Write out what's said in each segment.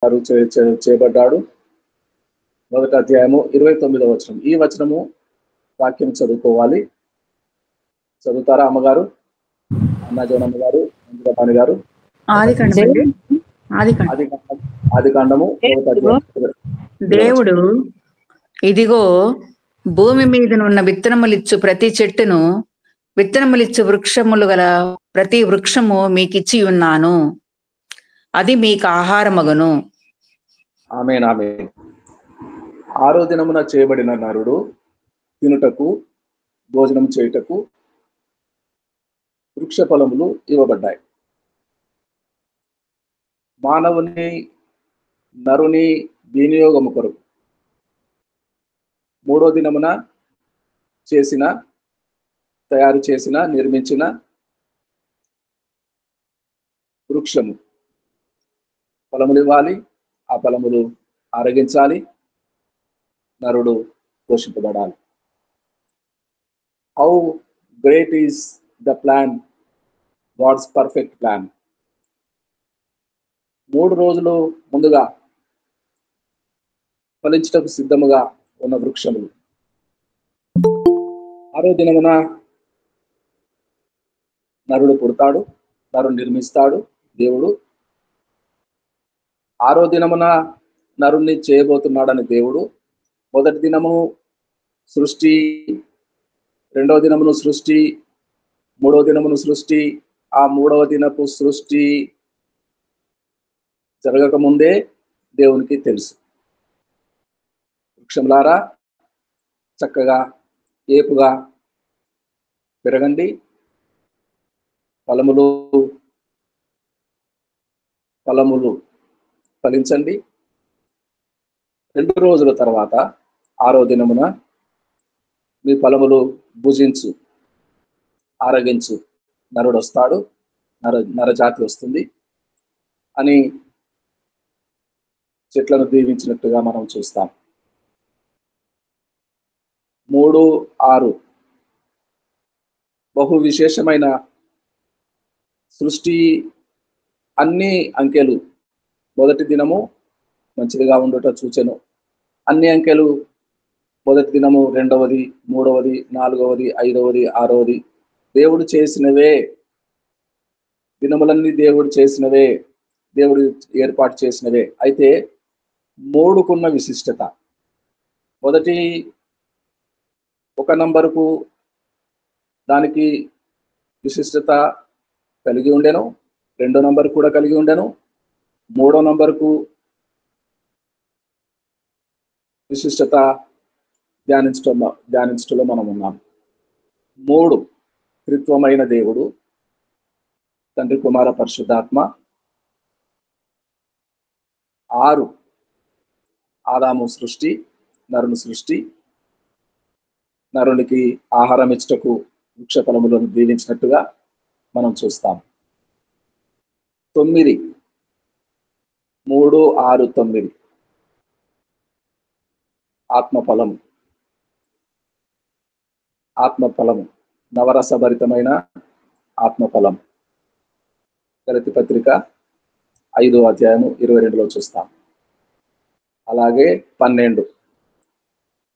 చేయబడ్డాడు. మొదటి అధ్యాయము 29వ వచనం. ఈ వచనము వాక్యం చదువుకోవాలి. చదువుతారా అమ్మగారు? అన్నా జోనమ్మ గారు, మంజులపాణి గారు. ఆది కాండము దేవుడు ఇదిగో భూమి మీద ఉన్న విత్తనములిచ్చు ప్రతి చెట్టును, విత్తనములిచ్చు వృక్షములు గల ప్రతి వృక్షము మీకిచ్చి ఉన్నాను, అది మీకు ఆహారమగును. ఆమేన్, ఆమేన్. 6వ దినమున చేయబడిన నరుడు తినుటకు, భోజనం చేయుటకు వృక్ష ఫలములు ఇవ్వబడ్డాయి. నరుని వినియోగము కొరకు 3వ దినమున తయారు చేసిన నిర్మించిన వృక్షము ఫలములు ఇవ్వాలి. ఆ ఫలములు ఆరగించాలి. నరుడు పోషింపబడాలి. How great is the plan, God's perfect plan. 3 రోజులు ముందుగా ఫలించుటకు సిద్ధముగా ఉన్న వృక్షములు 6వ దినమున నరుడు పుడతాడు, నరుడు నిర్మిస్తాడు దేవుడు. 6వ దినమున నరుణ్ణి చేయబోతున్నాడని దేవుడు మొదటి దినము సృష్టి, 2వ దినమును సృష్టి, 3వ దినమును సృష్టి. ఆ 3వ దినపు సృష్టి జరగక ముందే దేవునికి తెలుసు. వృక్షములారా చక్కగా ఏపుగా పెరగండి, ఫలములు ఫలించండి. 2 రోజుల తర్వాత 6వ దినమున మీ ఫలములు భుజించు, ఆరగించు నరుడు వస్తాడు, నరజాతి వస్తుంది అని చెట్లను దీవించినట్టుగా మనం చూస్తాం. 3:6 బహు విశేషమైన సృష్టి. అన్ని అంకెలు మొదటి దినము మంచిదిగా ఉండుట చూచెను. అన్ని అంకెలు మొదటి దినము, 2వది, 3వది, 4వది, 5వది, 6వది దేవుడు చేసినవే. దినములన్నీ దేవుడు చేసినవే, దేవుడు ఏర్పాటు చేసినవే. అయితే 3కున్న విశిష్టత. మొదటి ఒక నంబరుకు దానికి విశిష్టత కలిగి ఉండెను, 2వ నంబర్ కూడా కలిగి ఉండెను, 3వ నంబరుకు విశిష్టత ధ్యానించటంలో మనం ఉన్నాం. 3 త్రిత్వమైన దేవుడు, తండ్రి, కుమార, పరిశుద్ధాత్మ. 6 ఆదాము సృష్టి, నరుని సృష్టి, నరునికి ఆహారం ఇచ్చటకు వృక్ష ఫలములను దీవించినట్టుగా మనం చూస్తాం. 9 3, 6, 9 ఆత్మఫలము, నవరసభరితమైన ఆత్మఫలం. గలతీ పత్రిక 5వ అధ్యాయము 22లో చూస్తాం. అలాగే 12,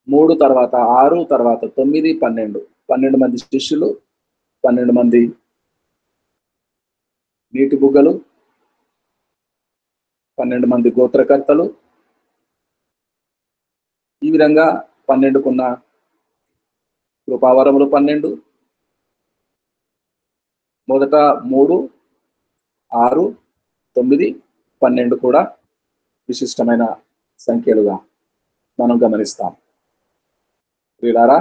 3 తర్వాత 6 తర్వాత 9, 12 మంది శిష్యులు, 12 మంది నీటి బుగ్గలు, 12 మంది గోత్రకర్తలు. ఈ విధంగా 12కున్న కృపావరములు 12. మొదట 3, 6, 9, 12 కూడా విశిష్టమైన సంఖ్యలుగా మనం గమనిస్తాం. ప్రియులారా,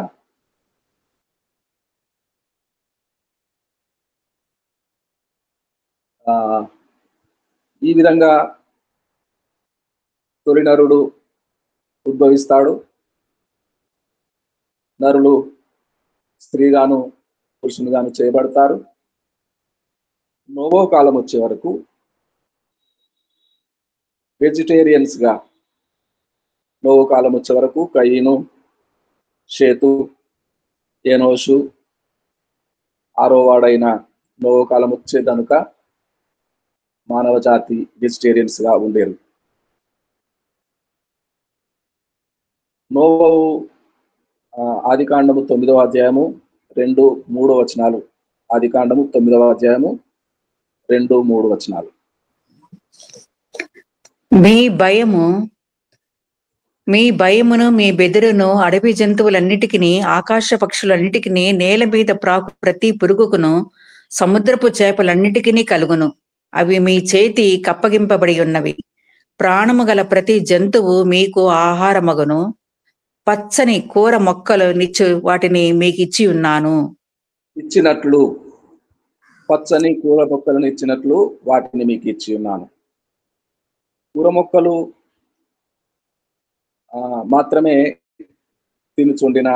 ఈ విధంగా తొలి నరుడు ఉద్భవిస్తాడు. నరులు స్త్రీగాను పురుషునిగాను చేయబడతారు. నోవో కాలం వచ్చే వరకు వెజిటేరియన్స్ గా, నోవో కాలం వచ్చే వరకు కయీను, షేతు, ఏనోషు, 6వ వాడైన నోవో కాలం వచ్చే కనుక మానవ జాతి వెజిటేరియన్స్ గా ఉండేరు. నోవహు ఆదికాండము 9వ అధ్యాయము 2-3 వచనాలు. ఆదికాండము 9వ అధ్యాయము 2-3 వచనాలు. మీ భయమును మీ బెదురును అడవి జంతువులన్నిటికీ, ఆకాశ పక్షులన్నిటికీ, నేల మీద ప్రాకు ప్రతి పురుగుకును, సముద్రపు చేపలన్నిటికీ కలుగును. అవి మీ చేతి కప్పగింపబడి ఉన్నవి. ప్రాణము గల ప్రతి జంతువు మీకు ఆహారమగును. పచ్చని కూర మొక్కలు నిచ్చు వాటిని మీకు ఇచ్చి ఉన్నాను. ఇచ్చినట్లు, పచ్చని కూర మొక్కలను ఇచ్చినట్లు వాటిని మీకు ఇచ్చి ఉన్నాను. కూర మొక్కలు మాత్రమే తినుచుండిన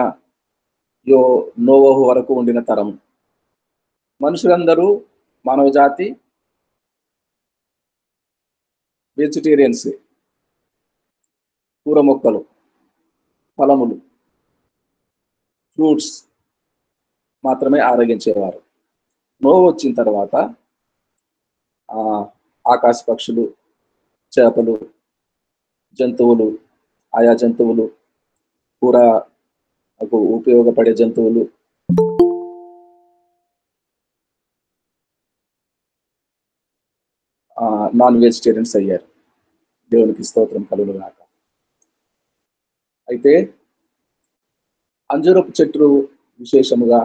నోవహు వరకు ఉండిన తరం. మనుషులందరూ, మానవ జాతి వెజిటేరియన్స్. కూర మొక్కలు, ఫలములు, ఫ్రూట్స్ మాత్రమే ఆరగించేవారు. నోవహు వచ్చిన తర్వాత ఆకాశ పక్షులు, చేపలు, జంతువులు, ఆయా జంతువులు, కూరకు ఉపయోగపడే జంతువులు, నాన్ వెజిటేరియన్స్ అయ్యారు. దేవునికి స్తోత్రం కలుగునుగాక. అయితే అంజూరపు చెట్లు విశేషముగా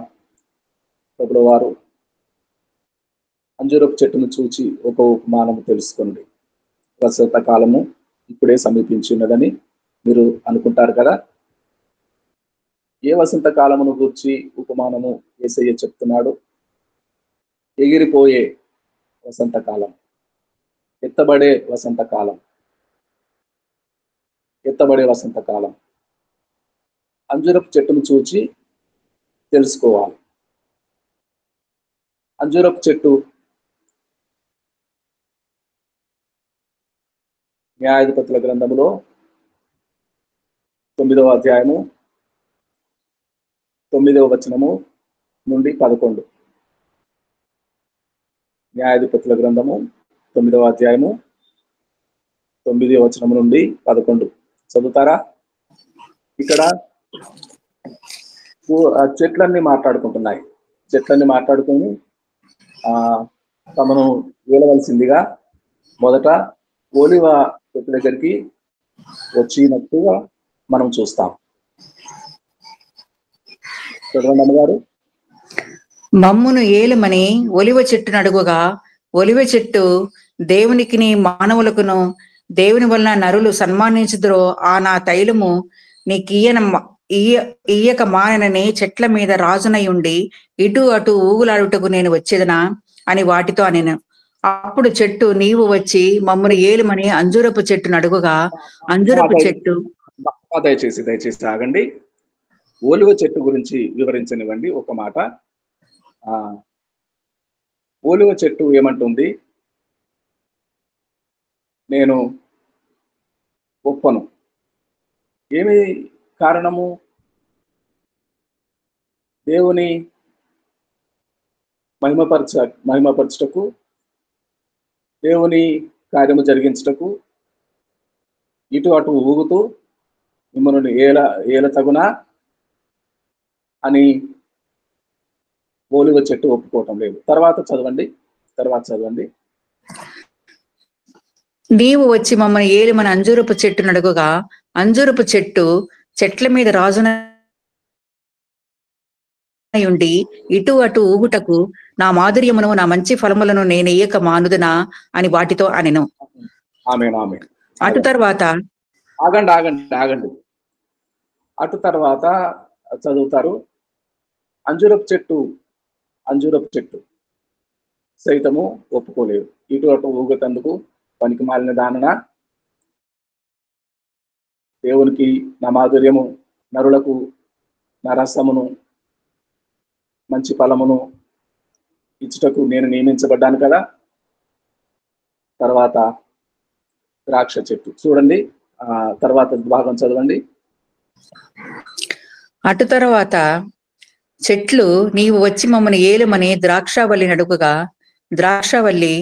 ప్రభువు వారు అంజూరపు చెట్టును చూచి ఒక ఉపమానము తెలుసుకోండి. వసంత కాలము ఇప్పుడే సమీపించినదని మీరు అనుకుంటారు కదా. ఏ వసంత కాలమును గూర్చి ఉపమానము యేసయ్య చెప్తున్నాడు? ఎగిరిపోయే వసంతకాలం, ఎత్తబడే వసంతకాలం, ఎత్తబడే వసంతకాలం. అంజూరపు చెట్టును చూచి తెలుసుకోవాలి. అంజూరపు చెట్టు న్యాయాధిపతుల గ్రంథములో 9వ అధ్యాయము 9వ వచనము నుండి 11. న్యాయాధిపతుల గ్రంథము 9వ అధ్యాయము 9వ వచనము నుండి 11 చదువుతారా? ఇక్కడ చెట్లన్నీ మాట్లాడుకుంటున్నాయి. చెట్లన్నీ మాట్లాడుకొని తమను వేలవలసిందిగా మొదట ఓలివ చెట్టు దగ్గరికి వచ్చినట్టుగా మనం చూస్తాం. చదవండి అమ్మగారు. మమ్మును ఏలుమని ఒలివ చెట్టును అడుగుగా, ఒలివ చెట్టు దేవునికిని మానవులకును దేవుని వలన నరులు సన్మానించుదురో ఆ నా తైలము ఇయ్యక మానని చెట్ల మీద రాజునై ఉండి ఇటు అటు ఊగులాడుటకు నేను వచ్చేదనా అని వాటితో అనెను. అప్పుడు చెట్టు, నీవు వచ్చి మమ్మను ఏలుమని అంజూరపు చెట్టును అడుగుగా, అంజూరపు చెట్టు. దయచేసి ఆగండి. ఓలివ చెట్టు గురించి వివరించనివ్వండి ఒక మాట. ఓలివ చెట్టు ఏమంటుంది? నేను ఒప్పను. ఏమి కారణము? దేవుని మహిమపరచుటకు, దేవుని కార్యము జరిగించుటకు ఇటు అటు ఊగుతూ మిమ్మల్ని ఏల తగునా అని ఓలివ చెట్టు ఒప్పుకోవటం లేదు. తర్వాత చదవండి. నీవు వచ్చి మమ్మల్ని ఏలుమని అంజూరపు చెట్టును అడుగుగా, అంజూరపు చెట్టు చెట్ల మీద రాజునై ఉండి ఇటు అటు ఊగుటకు నా మాధుర్యమును నా మంచి ఫలములను నేను ఇయ్యక మానుదునా అని వాటితో అనెను. అటు తర్వాత ఆగండి. అటు తర్వాత చదువుతారు. అంజూరపు చెట్టు సైతము ఒప్పుకోలేదు. ఇటు అటు ఊగతందుకు పనికి మాలిన దానన, దేవునికి నా మాధుర్యము, నరులకు నా రసమును, మంచి ఫలమును ఇచ్చుటకు నేను నియమించబడ్డాను కదా. తర్వాత ద్రాక్ష చెట్టు చూడండి. తర్వాత భాగం చదవండి. అటు తర్వాత చెట్లు, నీవు వచ్చి మమ్మల్ని ఏలుమని ద్రాక్షావల్లిని అడుగుగా, ద్రాక్షావల్లి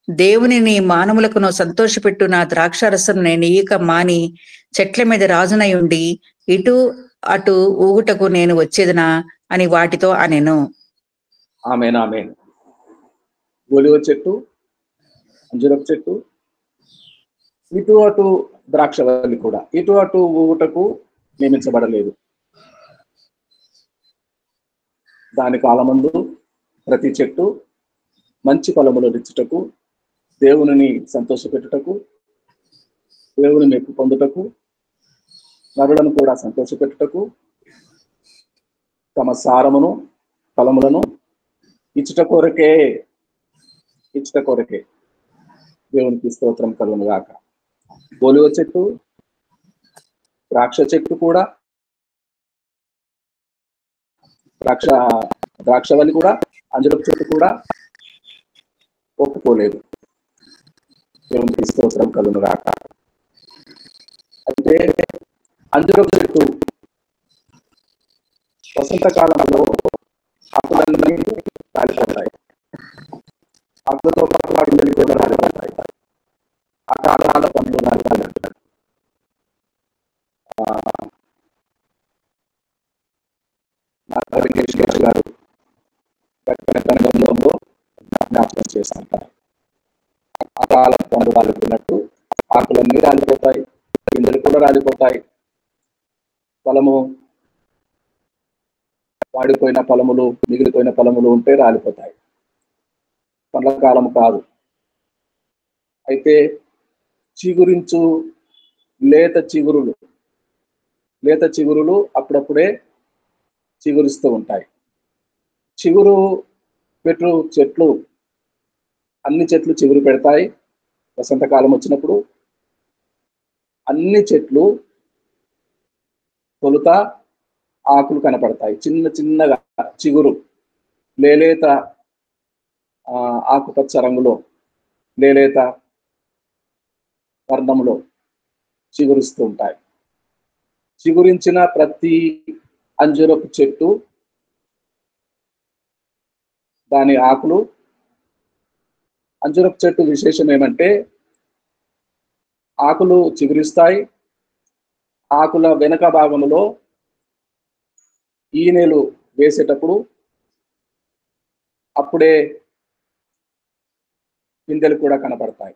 దేవునిని మానవులకును సంతోషపెట్టు నా ద్రాక్షారసం నేను ఇయ్యక మాని చెట్ల మీద రాజునై ఉండి ఇటు అటు ఊగుటకు నేను వచ్చేదనా అని వాటితో అనెను. ఆమేన్, ఆమేన్. ఒలివ చెట్టు, అంజూరపు చెట్టు, ఇటు అటు ద్రాక్షవల్లి కూడా ఇటు అటు ఊగుటకు నియమించబడలేదు. దాని కాలమందు ప్రతి చెట్టు మంచి ఫలములు ఇచ్చుటకు, దేవునిని సంతోషపెట్టుటకు, దేవుని మెప్పు పొందుటకు, నరులను కూడా సంతోషపెట్టుటకు, తమ సారమును ఫలములను ఇచ్చుట కొరకే దేవునికి స్తోత్రం కలుగును గాక. ఒలివ చెట్టు, ద్రాక్ష చెట్టు కూడా, ద్రాక్షవల్లి కూడా, అంజూరపు చెట్టు కూడా ఒప్పుకోలేదు. దేవునికి స్తోత్రం కలుగును గాక. అయితే అంజూరపు చెట్టు వసంతకాలంలో ఆకులన్నీ రాలిపోతాయి. ఆకులతో పాటు వాటిని కూడా రాలిపోతాయి. ఆ కాలాల పనులు రాలిపోతాయి. గారు జ్ఞాపకం చేస్తుంటారు. అకాల పనులు రాలిపోయినట్టు ఆకులన్నీ రాలిపోతాయి, పిందెలు కూడా రాలిపోతాయి. ఫలము వాడిపోయిన ఫలములు, మిగిలిపోయిన ఫలములు ఉంటే రాలిపోతాయి. పండ్ల కాలం కాదు. అయితే చిగురించు లేత చిగురులు అప్పుడప్పుడే చిగురిస్తూ ఉంటాయి. చిగురు పెట్టు చెట్లు, అన్ని చెట్లు చిగురు పెడతాయి. వసంతకాలం వచ్చినప్పుడు అన్ని చెట్లు తొలుత ఆకులు కనపడతాయి. చిన్నగా చిగురు లేలేత ఆకుపచ్చ రంగులో, లేలేత వర్ణంలో చిగురిస్తూ ఉంటాయి. చిగురించిన ప్రతి అంజూరపు చెట్టు, దాని ఆకులు, అంజూరపు చెట్టు విశేషం ఏమంటే ఆకులు చిగురిస్తాయి. ఆకుల వెనక భాగంలో ఈనెలు వేసేటప్పుడు అప్పుడే పిందెలు కూడా కనపడతాయి.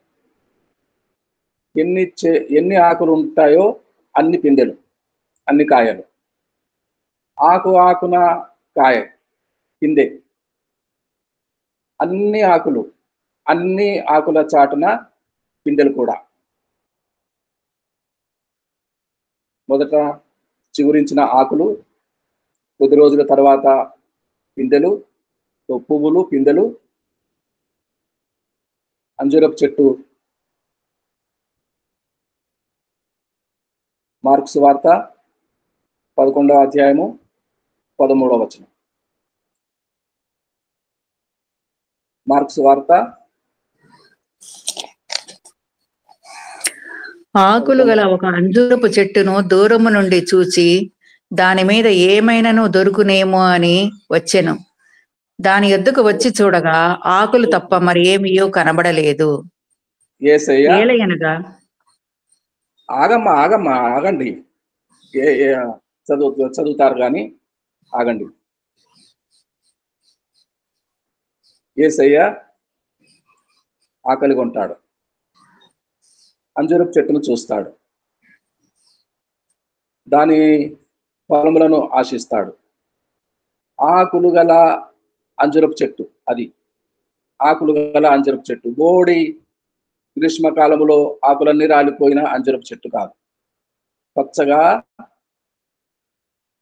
ఎన్ని ఆకులు ఉంటాయో అన్ని పిందెలు, అన్ని కాయలు. ఆకున కాయ, పిందె, అన్ని ఆకుల చాటున పిందెలు కూడా. మొదట చిగురించిన ఆకులు, కొద్ది రోజుల తర్వాత పిందెలు, పువ్వులు, పిందెలు. అంజూరపు చెట్టు మార్కు సువార్త 11వ అధ్యాయము 13వ వచనం. మార్కు సువార్త ఆకులు గల ఒక అంజూరపు చెట్టును దూరము నుండి చూచి దాని మీద ఏమైనాను దొరుకునేమో అని వచ్చెను. దాని యొద్దకు వచ్చి చూడగా ఆకులు తప్ప మరి ఏమియో కనబడలేదు. ఏలయనగా ఆగండి, చదువుతారు కానీ ఆగండి. యేసయ్య ఆకలి కొంటాడు, అంజూరపు చెట్టును చూస్తాడు, దాని ఫలములను ఆశిస్తాడు. ఆకులు గల అంజూరపు చెట్టు, అది ఆకులు గల అంజూరపు చెట్టు. బోడి గ్రీష్మకాలములో ఆకులన్నీ రాలిపోయిన అంజూరపు చెట్టు కాదు. పచ్చగా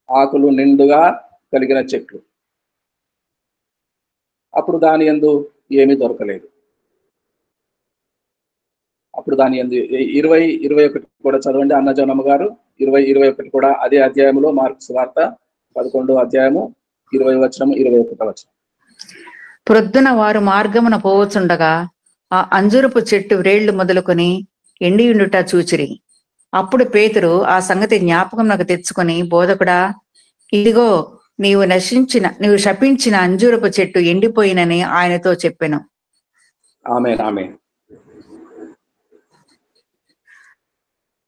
ఆకులు నిండుగా కలిగిన చెట్లు. అప్పుడు దాని యందు ఏమీ దొరకలేదు. అప్పుడు దాని యందు 20-21 కూడా చదవండి అన్నజనమ్మ గారు. 20-21 కూడా అదే అధ్యాయంలో, మార్కు సువార్త 11వ అధ్యాయము 20 వచనం 21 వచనం. ప్రొద్దున వారు మార్గమున పోవచుండగా ఆ అంజురపు చెట్టు వ్రేళ్లు మొదలుకొని ఎండియుండుట చూచిరి. అప్పుడు పేతురు ఆ సంగతి జ్ఞాపకం నాకు తెచ్చుకొని, బోధకుడా, ఇదిగో నీవు శపించిన అంజూరపు చెట్టు ఎండిపోయినని ఆయనతో చెప్పెను. ఆమేన్, ఆమేన్.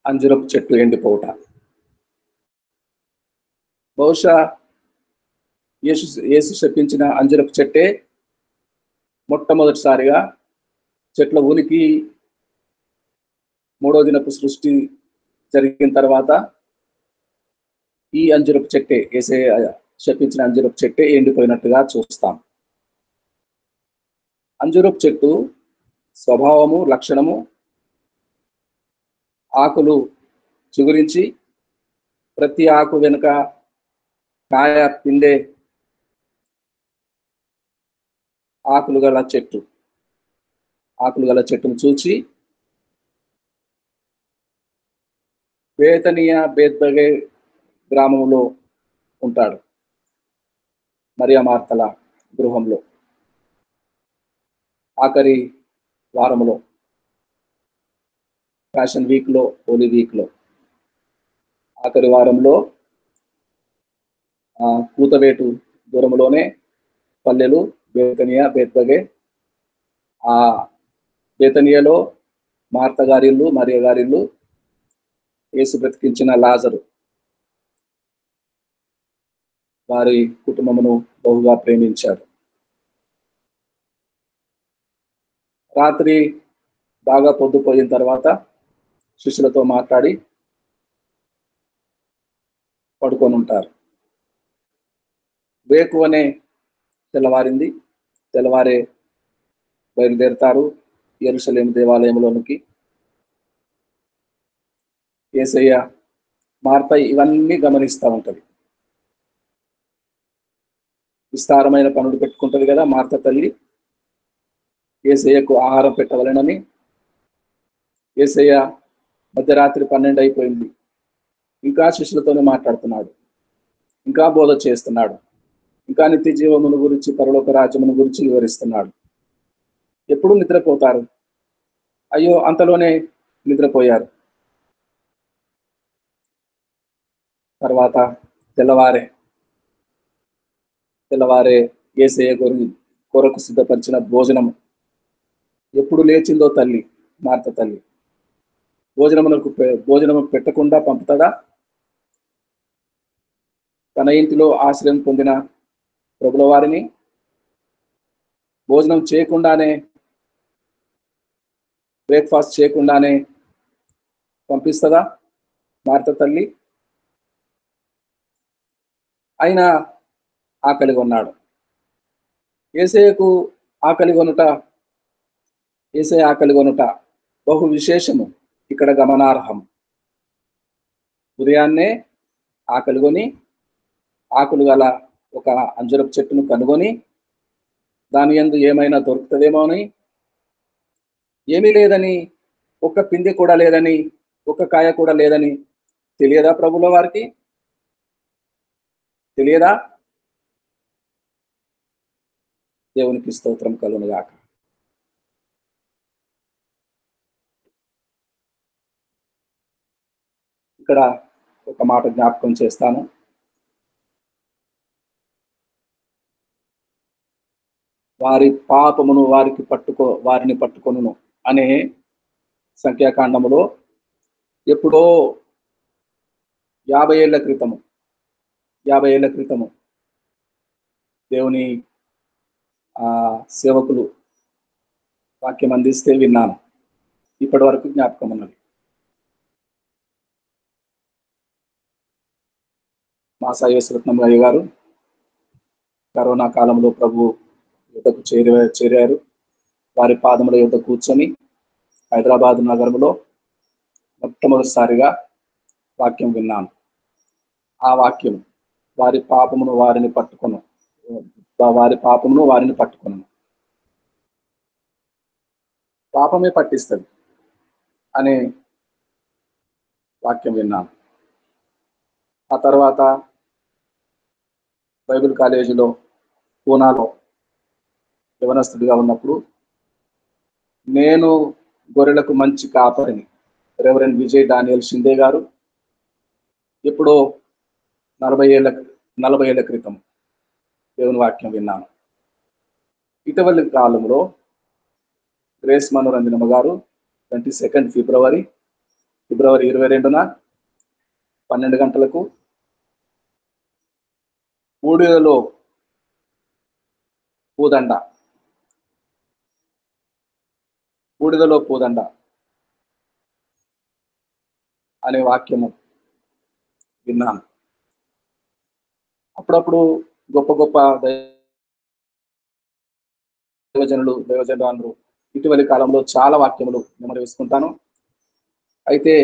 అంజూరపు చెట్టు ఎండిపోవుట. బహుశా యేసు శపించిన అంజరపు చెట్టే మొట్టమొదటిసారిగా చెట్ల ఉనికి మూడో దినపు సృష్టి జరిగిన తర్వాత ఈ అంజరపు చెట్టే శపించిన అంజరపు చెట్టే ఎండిపోయినట్టుగా చూస్తాం. అంజరపు చెట్టు స్వభావము, లక్షణము ఆకులు చిగురించి ప్రతి ఆకు వెనుక కాయ పిండే ఆకులు గల చెట్టును చూచి బేత్బగే గ్రామంలో ఉంటాడు, మరియా మార్తల గృహంలో ఆఖరి వారంలో, ఫ్యాషన్ వీక్ లో, హోలీ వీక్ లో ఆఖరి వారంలో కూతవేటు దూరంలోనే పల్లెలు బేత్బగే. ఆ బేతనియాలో మార్త గారిల్లు, మరియ గారిల్లు, యేసు బ్రతికించిన లాజరు వారి కుటుంబమును బహుగా ప్రేమించాడు. రాత్రి బాగా పొద్దుపోయిన తర్వాత శిష్యులతో మాట్లాడి పడుకొని ఉంటారు. వేకువనే తెల్లవారింది. తెల్లవారే బయలుదేరుతారు యెరూషలేము దేవాలయంలోనికి. యేసయ్య, మార్త ఇవన్నీ గమనిస్తూ ఉంటది. విస్తారమైన పనులు పెట్టుకుంటది కదా మార్త తల్లి. యేసయ్యకు ఆహారం పెట్టవలెనని. యేసయ్య మధ్యరాత్రి 12 అయిపోయింది, ఇంకా శిష్యులతోనే మాట్లాడుతున్నాడు, ఇంకా బోధ చేస్తున్నాడు, ఇంకా నిత్య జీవమును గురించి, పరలోక రాజ్యమును గురించి వివరిస్తున్నాడు. ఎప్పుడు నిద్రపోతారు? అయ్యో, అంతలోనే నిద్రపోయారు. తర్వాత తెల్లవారే యేసయ్య కొరకు సిద్ధపరిచిన భోజనము ఎప్పుడు లేచిందో తల్లి, మార్త తల్లి, భోజనము పెట్టకుండా పంపుతాడా? తన ఇంటిలో ఆశ్రయం పొందిన ప్రభుల వారిని భోజనం చేయకుండానే, బ్రేక్ఫాస్ట్ చేయకుండానే పంపిస్తుందా మార్త తల్లి? అయినా ఆకలిగా ఉన్నాడు. యేసయ్య ఆకలి కొనుట బహు విశేషము, ఇక్కడ గమనార్హం. ఉదయాన్నే ఆకలి కొని ఆకులు గల ఒక అంజరపు చెట్టును కనుగొని దాని యందు ఏమైనా దొరుకుతుందేమో అని, ఏమీ లేదని, ఒక్క పిండి కూడా లేదని, ఒక్క కాయ కూడా లేదని తెలియదా ప్రభుల వారికి? తెలియదా? దేవునికి స్తోత్రం కలుగునుగాక. ఇక్కడ ఒక మాట జ్ఞాపకం చేస్తాను. వారి పాపమును వారిని పట్టుకొనును అనే సంఖ్యాకాండములో ఎప్పుడో 50 ఏళ్ల క్రితము దేవుని సేవకులు వాక్యం అందిస్తే విన్నాను. ఇప్పటి వరకు జ్ఞాపకం ఉన్నది. మా సాయేశ్వరత్నం అయ్య గారు కరోనా కాలంలో ప్రభు యుద్ధకు చేరారు. వారి పాదముల యుద్ధ కూర్చొని హైదరాబాద్ నగరంలో మొట్టమొదటిసారిగా వాక్యం విన్నాను. ఆ వాక్యం వారి పాపమును వారిని పట్టుకొను పాపమే పట్టిస్తుంది అనే వాక్యం విన్నాను. ఆ తర్వాత బైబిల్ కాలేజీలో పూనాలో యవనస్తుడిగా ఉన్నప్పుడు నేను గొర్రెలకు మంచి కాపరిని రెవరెండ్ విజయ్ డానియల్ షిందే గారు ఎప్పుడో 40 ఏళ్ల క్రితం దేవుని వాక్యం విన్నాను. ఇటీవలి కాలంలో గ్రేస్ మనోరంజనమ్మ గారు 22 ఫిబ్రవరి 22న 12 గంటలకు బూడిదలో పూదండ, బూడిదలో పూదండ అనే వాక్యము విన్నాను. అప్పుడప్పుడు గొప్ప గొప్ప దైవజనులు ఇటీవలి కాలంలో చాలా వాక్యములు నెమరు వేసుకుంటాను. అయితే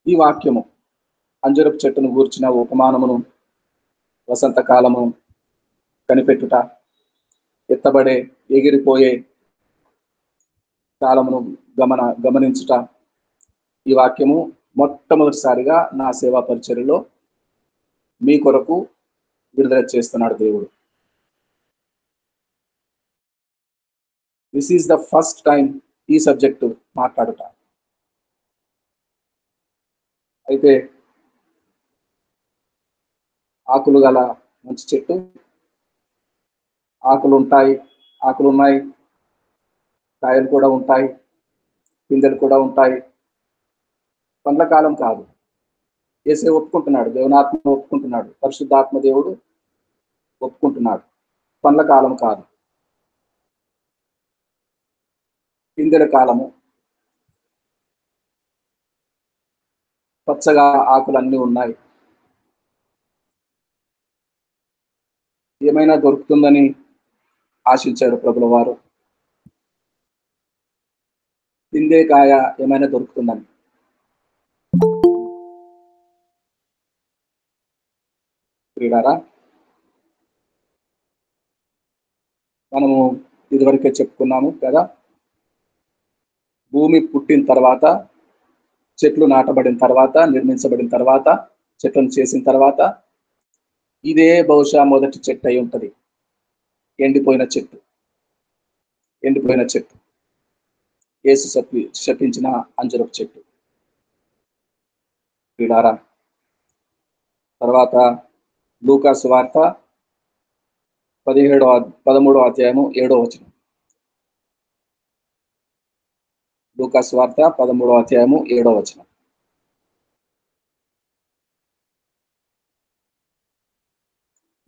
ఈ వాక్యము అంజరపు చెట్టును గూర్చిన ఉపమానమును, వసంతకాలము కనిపెట్టుట, ఎత్తబడే ఎగిరిపోయే కాలమును గమనించుట, ఈ వాక్యము మొట్టమొదటిసారిగా నా సేవా పరిచర్యలో మీ కొరకు విడుదల చేస్తున్నాడు దేవుడు. This is the first time ఈ సబ్జెక్టు మాట్లాడుట. అయితే ఆకులు గల మంచి చెట్టు, ఆకులు ఉన్నాయి, కాయలు కూడా ఉంటాయి, పిందెలు కూడా ఉంటాయి. పండ్ల కాలం కాదు. యేసే ఒప్పుకుంటున్నాడు, దేవునాత్మ ఒప్పుకుంటున్నాడు, పరిశుద్ధాత్మ దేవుడు ఒప్పుకుంటున్నాడు. పండ్ల కాలం కాదు, పిందెల కాలము. పచ్చగా ఆకులన్నీ ఉన్నాయి. ఏమైనా దొరుకుతుందని ఆశించాడు ప్రభుల వారు. పిందే కాయ ఏమైనా దొరుకుతుందని. ప్రియులారా, మనము ఇదివరకే చెప్పుకున్నాము కదా, భూమి పుట్టిన తర్వాత, చెట్లు నాటబడిన తర్వాత, నిర్మించబడిన తర్వాత, చెట్లను చేసిన తర్వాత, ఇదే బహుశా మొదటి చెట్టు అయి ఉంటది. ఎండిపోయిన చెట్టు యేసు శపించిన అంజరపు చెట్టు. ప్రియులారా, తర్వాత లూకా సువార్త 13వ అధ్యాయము 7వ వచనం. లూకా సువార్త 13వ అధ్యాయము 7వ వచనం.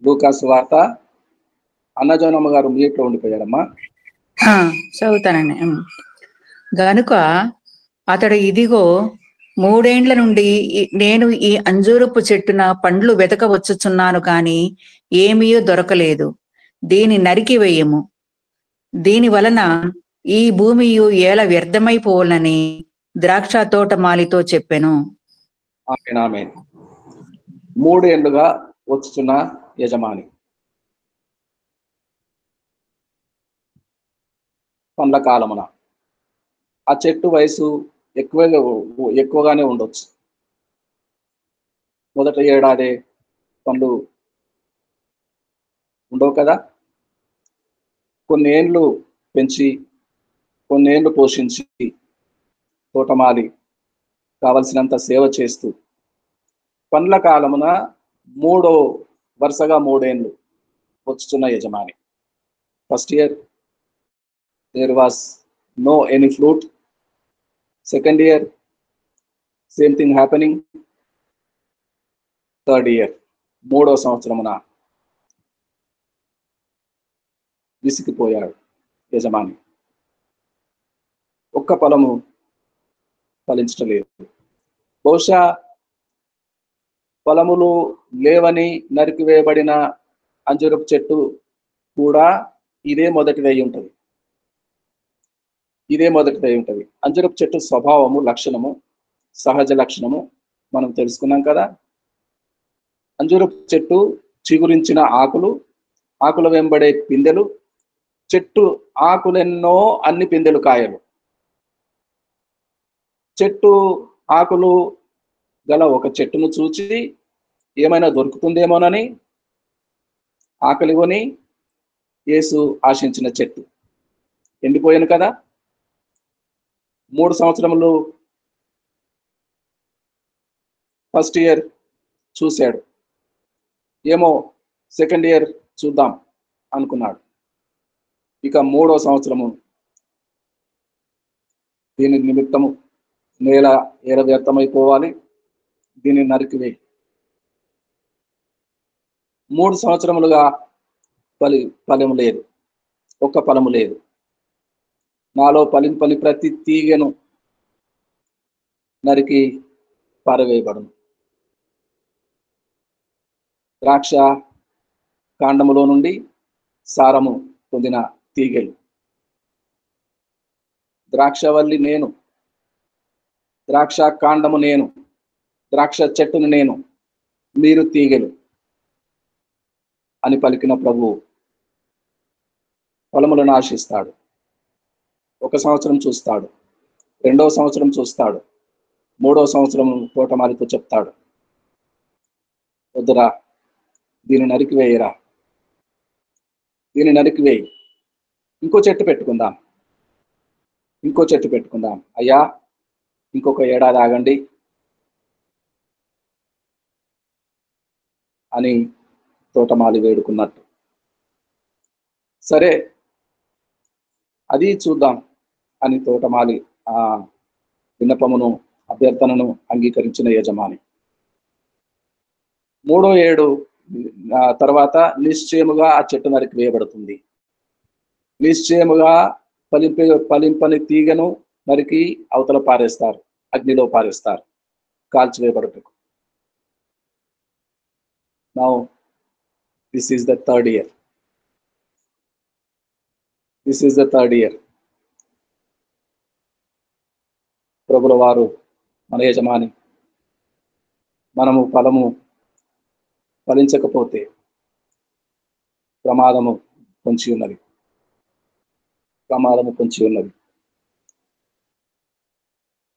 లూకా సువార్త. అన్నజోనమ్మ గారు మీట్లో ఉండిపోయారమ్మా. చదువుతానండి. గనుక అతడు, ఇదిగో 3 ఏండ్ల నుండి నేను ఈ అంజూరపు చెట్టున పండ్లు వెతకవచ్చుచున్నాను, కానీ ఏమీ దొరకలేదు. దీని నరికి వేయము, దీని వలన ఈ భూమియు ఏల వ్యర్థమైపోవాలని ద్రాక్ష తోట మాలితో చెప్పెను. ఆమేన్. 3 ఏళ్లుగా వచ్చుచున్న యజమాని, పండ్ల కాలమున ఆ చెట్టు వయసు ఎక్కువగానే ఉండొచ్చు. మొదట ఏడాది పండ్లు ఉండవు కదా. కొన్ని ఏండ్లు పెంచి, కొన్ని ఏండ్లు పోషించి, తోటమాలి కావలసినంత సేవ చేస్తూ, పండ్ల కాలమున వరుసగా 3 ఏండ్లు వచ్చుచున్న యజమాని. First year there was no any fruit. Second year same thing happening. Third year 3వ సంవత్సరమున విసిగిపోయాడు యజమాని. ఒక్క ఫలము ఫలించలేదు. బహుశా ఫలములు లేవని నరికివేయబడిన అంజూరపు చెట్టు కూడా ఇదే మొదటిదై ఉంటది. అంజూరపు చెట్టు స్వభావము, లక్షణము, సహజ లక్షణము మనం తెలుసుకున్నాం కదా. అంజూరపు చెట్టు చిగురించిన ఆకుల వెంబడే పిందెలు, చెట్టు ఆకులెన్నో, అన్ని పిందెలు కాయలు. చెట్టు ఆకులు గల ఒక చెట్టును చూచి ఏమైనా దొరుకుతుందేమోనని ఆకలిగొని యేసు ఆశించిన చెట్టు ఎండిపోయాను కదా. 3 సంవత్సరములు ఫస్ట్ ఇయర్ చూశాడు, ఏమో సెకండ్ ఇయర్ చూద్దాం అనుకున్నాడు. ఇక 3వ సంవత్సరము దీని నిమిత్తము నేల వ్యర్థమైపోవాలి, దీన్ని నరికివేయి. 3 సంవత్సరములుగా ఫలము లేదు, ఒక్క ఫలము లేదు. నాలో ఫలింపని ప్రతి తీగెను నరికి పారవేయబడును. ద్రాక్ష కాండములో నుండి సారము పొందిన తీగెలు. ద్రాక్షవల్లి నేను, ద్రాక్ష కాండము నేను, ద్రాక్ష చెట్టును నేను, మీరు తీగెలు అని పలికిన ప్రభువు ఫలములను ఆశిస్తాడు. 1 సంవత్సరం చూస్తాడు, 2వ సంవత్సరం చూస్తాడు, 3వ సంవత్సరం తోటమాలితో చెప్తాడు, వద్దురా, దీన్ని నరికివేయరా, దీన్ని నరికివేయి, ఇంకో చెట్టు పెట్టుకుందాం, ఇంకో చెట్టు పెట్టుకుందాం. అయ్యా, ఇంకొక ఏడాది ఆగండి అని తోటమాలి వేడుకున్నట్టు. సరే, అది చూద్దాం అని తోటమాలి ఆ విన్నపమును, అభ్యర్థనను అంగీకరించిన యజమాని 3వ ఏడు తర్వాత నిశ్చయముగా ఆ చెట్టు నరికి వేయబడుతుంది. నిశ్చయముగా ఫలింపని తీగను నరికి అవతల పారేస్తారు, అగ్నిలో పారేస్తారు, కాల్చివేయబడుటకు. Now this is the third year. This is the third year. ప్రభుల వారు, మన యజమాని, మనము ఫలించకపోతే ప్రమాదము పొంచి ఉన్నది, ప్రమాదము పొంచి ఉన్నది.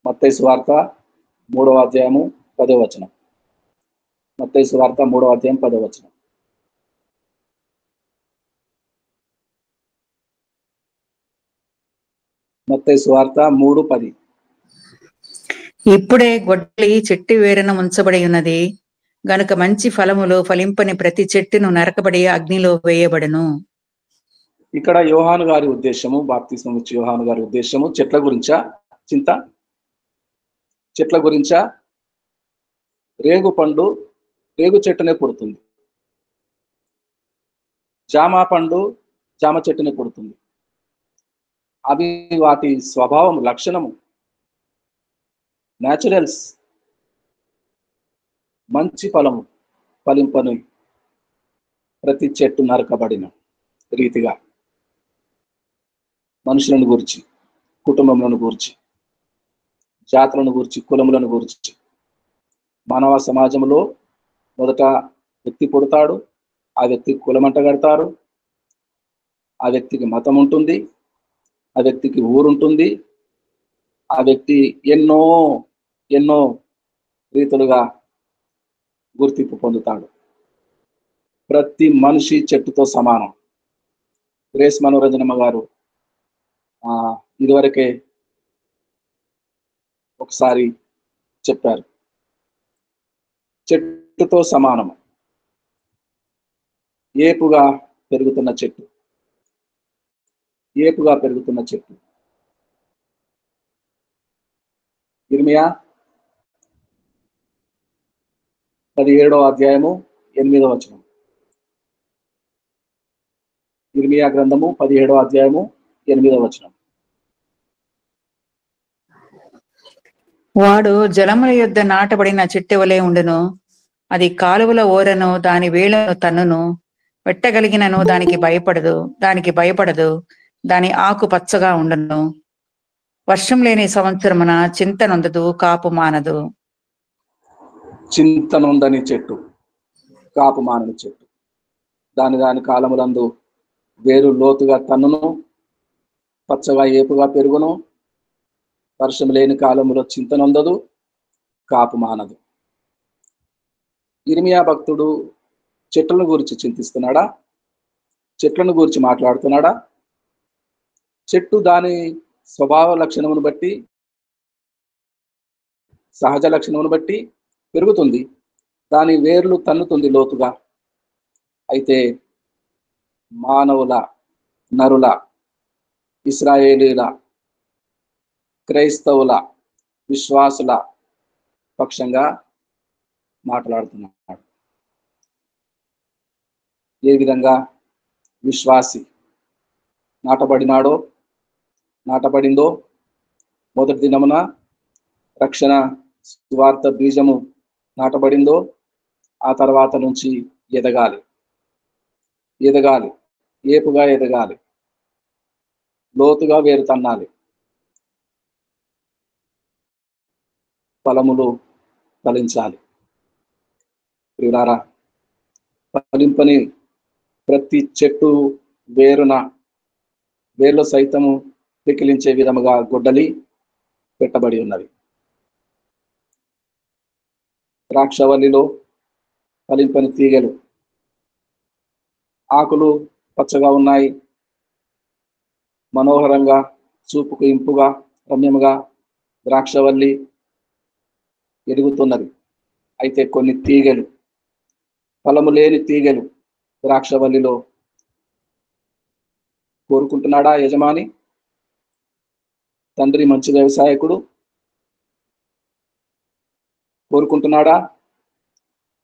మత్తయి సువార్త 3వ అధ్యాయము 10వ వచనం. మత్తయి సువార్త 3వ అధ్యాయం 10వ వచనం. మత్తయి సువార్త 3:10. ఇప్పుడే గొడ్డలి చెట్టు వేరున ఉంచబడి ఉన్నది గనుక మంచి ఫలములు ఫలింపని ప్రతి చెట్టును నరకబడి అగ్నిలో వేయబడును. ఇక్కడ యోహాను గారి ఉద్దేశము, బాప్తిస్మం ఇచ్చే యోహాను గారి ఉద్దేశము చెట్ల గురించా చింత? చెట్ల గురించా? రేగు పండు రేగు చెట్టునే పుడుతుంది, జామ పండు జామ చెట్టునే పుడుతుంది. అవి వాటి స్వభావం, లక్షణము, న్యాచురల్స్. మంచి ఫలము ఫలింపని ప్రతి చెట్టు నరకబడిన రీతిగా మనుషులను గురించి, కుటుంబములను గురించి, జాతులను గురించి, కులములను గురించి, మానవ సమాజంలో మొదట వ్యక్తి పుడతాడు, ఆ వ్యక్తికి కులమంట కడతారు, ఆ వ్యక్తికి మతం ఉంటుంది, ఆ వ్యక్తికి ఊరుంటుంది, ఆ వ్యక్తి ఎన్నో ఎన్నో రీతులుగా గుర్తింపు పొందుతాడు. ప్రతి మనిషి చెట్టుతో సమానం. గ్రేస్ మనోరంజనమ్మ గారు ఇదివరకే ఒకసారి చెప్పారు, చెట్టుతో సమానం. ఏపుగా పెరుగుతున్న చెట్టు, ఏపుగా పెరుగుతున్న చెట్టు. ఇర్మియా 17వ అధ్యాయము 8వ వచనం. ఇర్మియా గ్రంథము 17వ అధ్యాయము 8వ వచనం. వాడు జలముల యొద్ద నాటబడిన చెట్టు వలె ఉండును, అది కాలువల ఓరను దాని వేళ్లను తన్నును, పెట్టగలిగినను దానికి భయపడదు, దాని ఆకు పచ్చగా ఉండను. వర్షం లేని సంవత్సరమున చింత నొందదు, కాపు మానదు. చింత నొందని చెట్టు, కాపు మానని చెట్టు. దాని కాలములందు వేరు లోతుగా తన్నును, పచ్చగా ఏపుగా పెరుగును. వర్షం లేని కాలములో చింత నొందదు, కాపు మానదు. ఇర్మియా భక్తుడు చెట్లను గురించి చింతిస్తున్నాడా? చెట్లను గురించి మాట్లాడుతున్నాడా? చెట్టు దాని స్వభావ లక్షణమును బట్టి, సహజ లక్షణమును బట్టి పెరుగుతుంది, దాని వేర్లు తన్నుతుంది లోతుగా. అయితే మానవుల, నరుల, ఇశ్రాయేలీల, క్రైస్తవుల, విశ్వాసుల పక్షంగా మాట్లాడుతున్నాడు. ఏ విధంగా విశ్వాసి నాటబడిందో మొదటి దినమున రక్షణ సువార్త బీజము నాటబడిందో ఆ తర్వాత నుంచి ఎదగాలి, ఏపుగా ఎదగాలి, లోతుగా వేరు తన్నాలి, ఫలములు ఫలించాలి. ప్రియులారా, ఫలింపని ప్రతి చెట్టు వేర్లు సైతము పెకిలించే విధముగా గొడ్డలి పెట్టబడి ఉన్నది. ద్రాక్షవల్లిలో ఫలింపని తీగలు, ఆకులు పచ్చగా ఉన్నాయి, మనోహరంగా, చూపుకు ఇంపుగా, రమ్యముగా ద్రాక్షవల్లి ఎదుగుతున్నది. అయితే కొన్ని తీగలు, ఫలము లేని తీగలు ద్రాక్షవల్లిలో కోరుకుంటున్నాడా యజమాని? తండ్రి మంచి వ్యవసాయకుడు కోరుకుంటున్నాడా?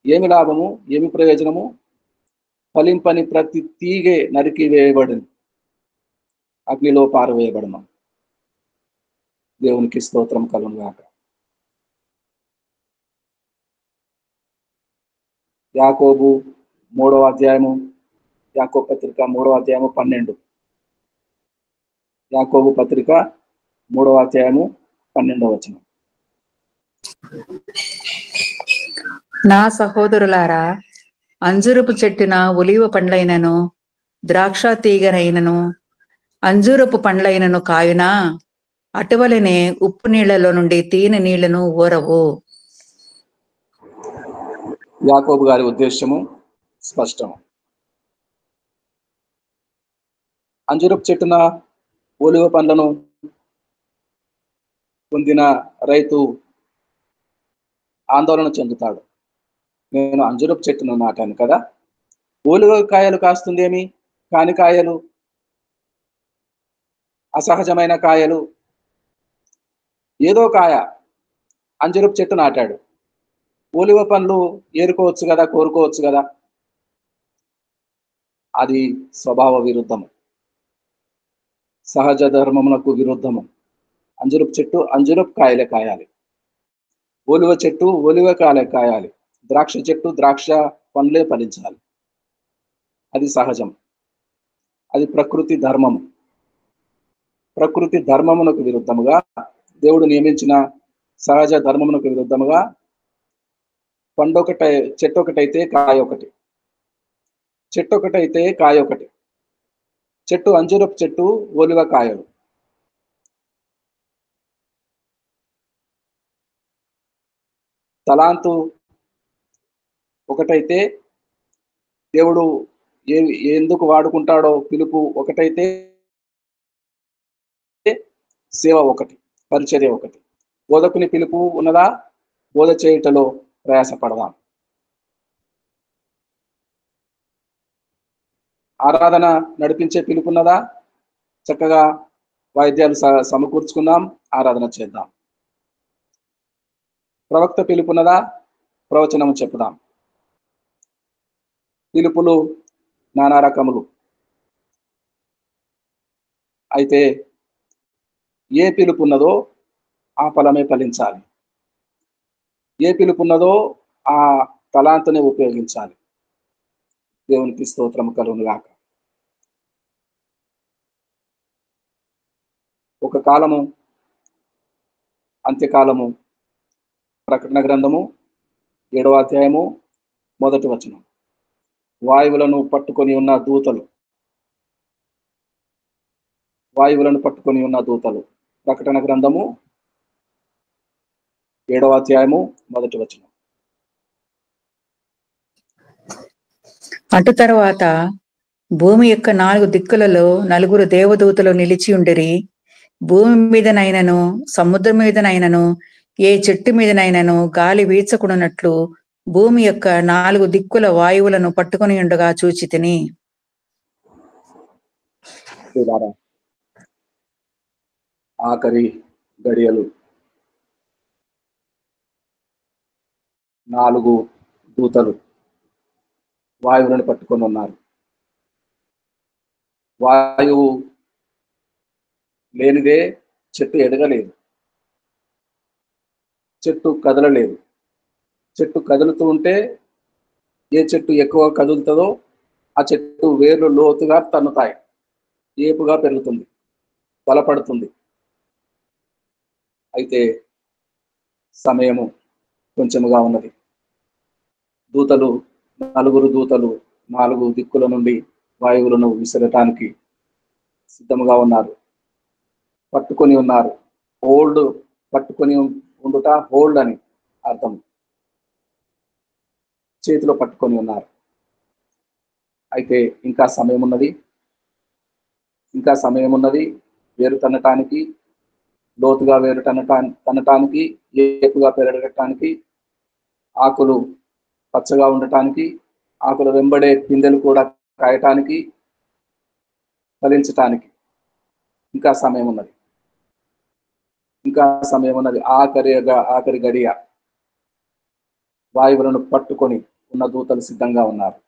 ఏమి లాభము, ఏమి ప్రయోజనము? ఫలింపని ప్రతి తీగె నరికి వేయబడింది, అగ్నిలో పారవేయబడను. దేవునికి స్తోత్రం కలుగును గాక. యాకోబు 3వ అధ్యాయము, యాకోబు పత్రిక 3వ అధ్యాయము 12. యాకోబు పత్రిక 3వ అధ్యాయము 12వ వచనం. నా సహోదరులారా, అంజూరపు చెట్టున ఒలీవ పండ్లైనను ద్రాక్ష తీగనైనను అంజూరపు పండ్లైనను కాయునా, అటువలనే ఉప్పు నీళ్లలో నుండి తేనె నీళ్లను ఊరవు. యాకోబు గారి ఉద్దేశము స్పష్టము. అంజూరపు చెట్టున ఒలివ పండ్లను పొందిన రైతు ఆందోళన చెందుతాడు. నేను అంజూరపు చెట్టును నాటాను కదా, ఒలివ కాయలు కాస్తుందేమి? కాని కాయలు, అసహజమైన కాయలు, ఏదో కాయ. అంజూరపు చెట్టు నాటాడు, ఒలివ పండ్లు ఏరుకోవచ్చు కదా, కోరుకోవచ్చు కదా. అది స్వభావ విరుద్ధము, సహజ ధర్మమునకు విరుద్ధము. అంజూరపు చెట్టు అంజూరపు కాయలే కాయాలి, ఒలివ చెట్టు ఒలివ కాయలే కాయాలి, ద్రాక్ష చెట్టు ద్రాక్ష పండ్లే ఫలించాలి. అది సహజం, అది ప్రకృతి ధర్మము. ప్రకృతి ధర్మమునకు విరుద్ధముగా, దేవుడు నియమించిన సహజ ధర్మమునకు విరుద్ధముగా చెట్టు ఒకటైతే కాయ ఒకటి, చెట్టు ఒకటైతే కాయ ఒకటి. చెట్టు అంజూరపు చెట్టు, ఒలివ కాయలు. తలాంతు ఒకటైతే దేవుడు ఎందుకు వాడుకుంటాడో పిలుపు ఒకటైతే సేవ ఒకటి, పరిచర్య ఒకటి. బోధకుని పిలుపు ఉన్నదా? బోధ చేయుటలో ప్రయాసపడదాం. ఆరాధన నడిపించే పిలుపు ఉన్నదా? చక్కగా వాయిద్యాలు సమకూర్చుకుందాం, ఆరాధన చేద్దాం. ప్రవక్త పిలుపున్నదా? ప్రవచనము చెప్పుదాం. పిలుపులు నానా రకములు. అయితే ఏ పిలుపున్నదో ఆ ఫలమే ఫలించాలి, ఏ పిలుపున్నదో ఆ తలాంతునే ఉపయోగించాలి. దేవునికి స్తోత్రము కలుగును గాక. ఒక కాలము, అంత్యకాలము. ప్రకటన గ్రంథము 7వ అధ్యాయము 1వ వచనం. వాయువులను పట్టుకొని ఉన్న దూతలు. ప్రకటన గ్రంథము 7వ అధ్యాయము 1వ వచనం. అటు తర్వాత భూమి యొక్క 4 దిక్కులలో 4 దేవదూతలు నిలిచి ఉండిరి. భూమి మీదనైనను సముద్రం మీదనైనను ఏ చెట్టు మీదనైనను గాలి వీచకున్నట్లు భూమి యొక్క 4 దిక్కుల వాయువులను పట్టుకొని ఉండగా చూచితిని. ఆఖరి గడియలు. 4 దూతలు వాయువులను పట్టుకొని ఉన్నారు. వాయువు లేనిదే చెట్టు ఎదగలేదు, చెట్టు కదలలేదు. చెట్టు కదులుతూ ఉంటే ఏ చెట్టు ఎక్కువ కదులుతుందో ఆ చెట్టు వేర్లు లోతుగా తన్నుతాయి, ఏపుగా పెరుగుతుంది, బలపడుతుంది. అయితే సమయము కొంచెముగా ఉన్నది. దూతలు, 4 దూతలు 4 దిక్కుల నుండి వాయువులను విసరటానికి సిద్ధముగా ఉన్నారు, పట్టుకొని ఉన్నారు. హోల్డ్, పట్టుకొని ఉండుట, హోల్డ్ అని అర్థం. చేతిలో పట్టుకొని ఉన్నారు. అయితే ఇంకా సమయం ఉన్నది, ఇంకా సమయం ఉన్నది. వేరు తన్నటానికి, లోతుగా వేరు తన్నటానికి, ఏపుగా పెరగటానికి, ఆకులు పచ్చగా ఉండటానికి, ఆకులు వెంబడే పిందెలు కూడా కాయటానికి, ఫలించటానికి ఇంకా సమయం ఉన్నది. ఇంకా సమయం ఉన్నది. ఆఖరి గడియ. వాయువులను పట్టుకొని ఉన్న దూతలు సిద్ధంగా ఉన్నారు.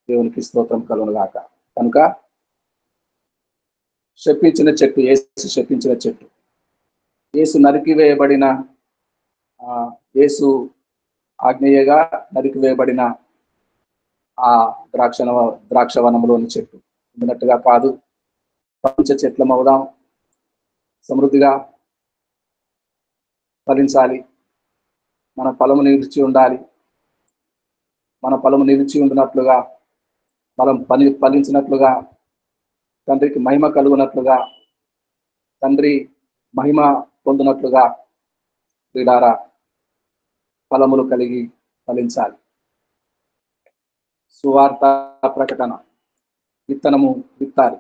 దేవునికి స్తోత్రం కలుగునుగాక. కనుక శపించిన చెట్టు, యేసు శపించిన చెట్టు, యేసు నరికివేయబడిన, యేసు ఆజ్ఞేయగా నరికివేయబడిన ఆ ద్రాక్షవనంలోని చెట్టు ఉన్నట్టుగా కాదు. పంచ చెట్లమవుదాం, సమృద్ధిగా ఫలించాలి. మన ఫలము నిలిచి ఉండాలి. మన ఫలము నిలిచి ఉండినట్లుగా, మనం ఫలించినట్లుగా, తండ్రికి మహిమ కలుగునట్లుగా, తండ్రి మహిమ పొందినట్లుగా వీడారా ఫలములు కలిగి ఫలించాలి. సువార్త ప్రకటన. విత్తనము విత్తాలి,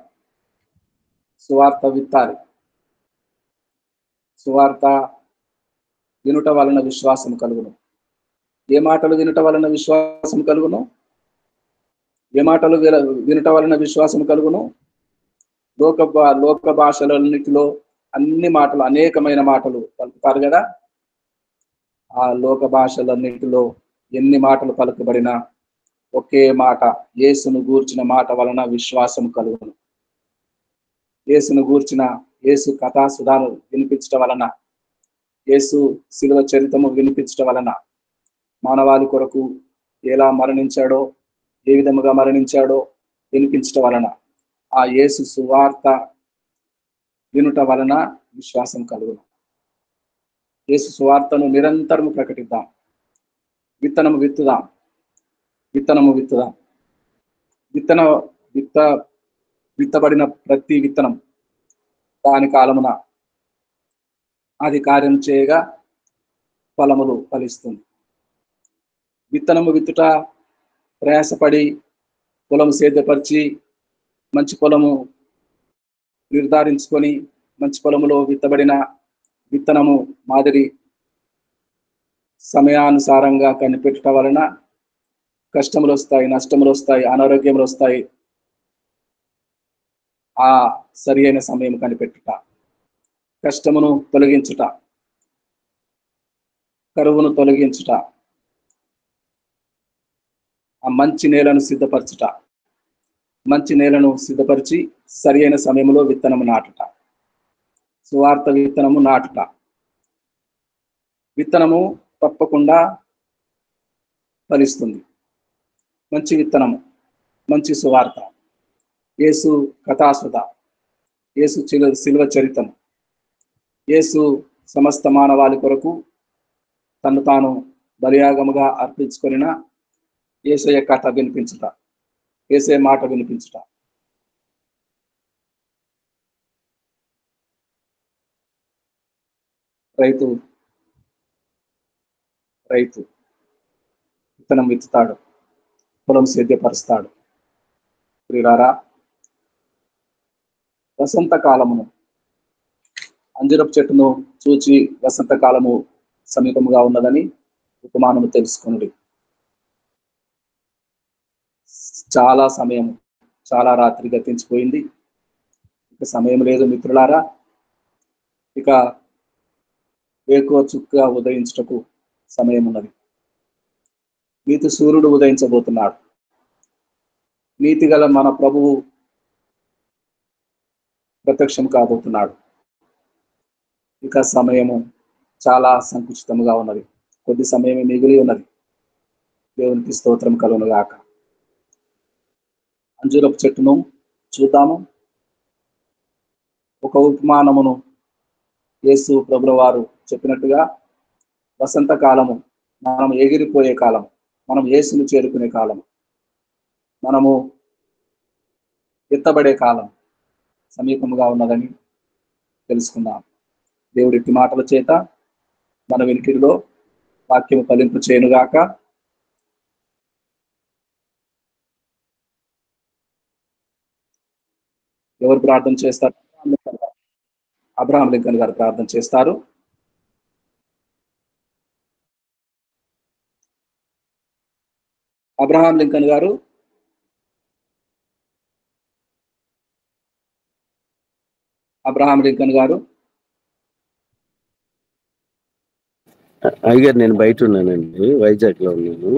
సువార్త విత్తాలి. సువార్త వినుట వలన విశ్వాసం కలుగును. ఏ మాటలు వినుట వలన విశ్వాసం కలుగును? ఏ మాటలు వినుట వలన విశ్వాసం కలుగును? లోక భాషలన్నిటిలో అన్ని మాటలు, అనేకమైన మాటలు పలుకుతారు కదా. ఆ లోక భాషలన్నిటిలో ఎన్ని మాటలు పలుకబడినా ఒకే మాట, యేసును గూర్చిన మాట వలన విశ్వాసం కలుగును. యేసును గూర్చిన, యేసు కథా సుధాను వినిపించడం వలన, యేసు శిలువ చరిత్రము వినిపించడం వలన, మానవాళి కొరకు ఎలా మరణించాడో, ఏ విధముగా మరణించాడో వినిపించడం వలన, ఆ యేసు సువార్త వినుట వలన విశ్వాసం కలుగును. యేసు సువార్తను నిరంతరము ప్రకటిద్దాం. విత్తనము విత్తుదాం, విత్తనము విత్తుదాం. విత్తబడిన ప్రతి విత్తనం దాని కాలమున అది కార్యం చేయగా ఫలములు ఫలిస్తుంది. విత్తనము విత్తుట, ప్రయాసపడి పొలము సేద్యపరిచి, మంచి పొలము నిర్ధారించుకొని, మంచి పొలములో విత్తబడిన విత్తనము మాదిరి సమయానుసారంగా కనిపెట్టడం వలన కష్టములు వస్తాయి, నష్టములు వస్తాయి, అనారోగ్యములు వస్తాయి. ఆ సరి అయిన సమయం కనిపెట్టుట, కష్టమును తొలగించుట, కరువును తొలగించుట, ఆ మంచి నేలను సిద్ధపరచుట, మంచి నేలను సిద్ధపరిచి సరి అయిన సమయంలో విత్తనము నాటుట, సువార్త విత్తనము నాటుట. విత్తనము తప్పకుండా ఫలిస్తుంది. మంచి విత్తనము, మంచి సువార్త, యేసు కథాసుధ, యేసు శిలువ చరితము, యేసు సమస్త మానవాళి కొరకు తను తాను బలియాగముగా అర్పించుకొనిన యేసయ్య కథ వినిపించుట, యేసయ్య మాట వినిపించుట. రైతు విత్తనం విత్తుతాడు, పొలం సేద్యపరుస్తాడు. ప్రియులారా, వసంతకాలమును, అంజరపు చెట్టును చూచి వసంతకాలము సమీపముగా ఉన్నదని ఉపమానము తెలుసుకునుడి. చాలా సమయం, చాలా రాత్రి గతించిపోయింది. ఇక సమయం లేదు మిత్రులారా. ఇక వేకువ చుక్క ఉదయించుటకు సమయం ఉన్నది. నీతి సూర్యుడు ఉదయించబోతున్నాడు. నీతిగల మన ప్రభువు ప్రత్యక్షం కాబోతున్నాడు. ఇక సమయము చాలా సంకుచితముగా ఉన్నది. కొద్ది సమయమే మిగిలి ఉన్నది. దేవునికి స్తోత్రం కలుగును గాక. అంజూరపు చెట్టును చూద్దాము. ఒక ఉపమానమును యేసు ప్రభుల వారు చెప్పినట్టుగా వసంతకాలము మనం ఎగిరిపోయే కాలం, మనం యేసును చేరుకునే కాలం, మనము ఎత్తబడే కాలం సమీపముగా ఉన్నదని తెలుసుకుందాం. దేవుడి మాటల చేత మన వినికిడిలో వాక్యము ఫలింపు చేయనుగాక. ఎవరు ప్రార్థన చేస్తారు? అబ్రహాం లింకన్ గారు ప్రార్థన చేస్తారు. అబ్రహాం లింకన్ గారు. అబ్రహాం లింకన్ గారు. అయ్యగారు నేను బయట ఉన్నానండి, వైజాగ్ లో ఉన్నాను.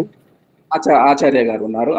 ఆచార్య గారు ఉన్నారు.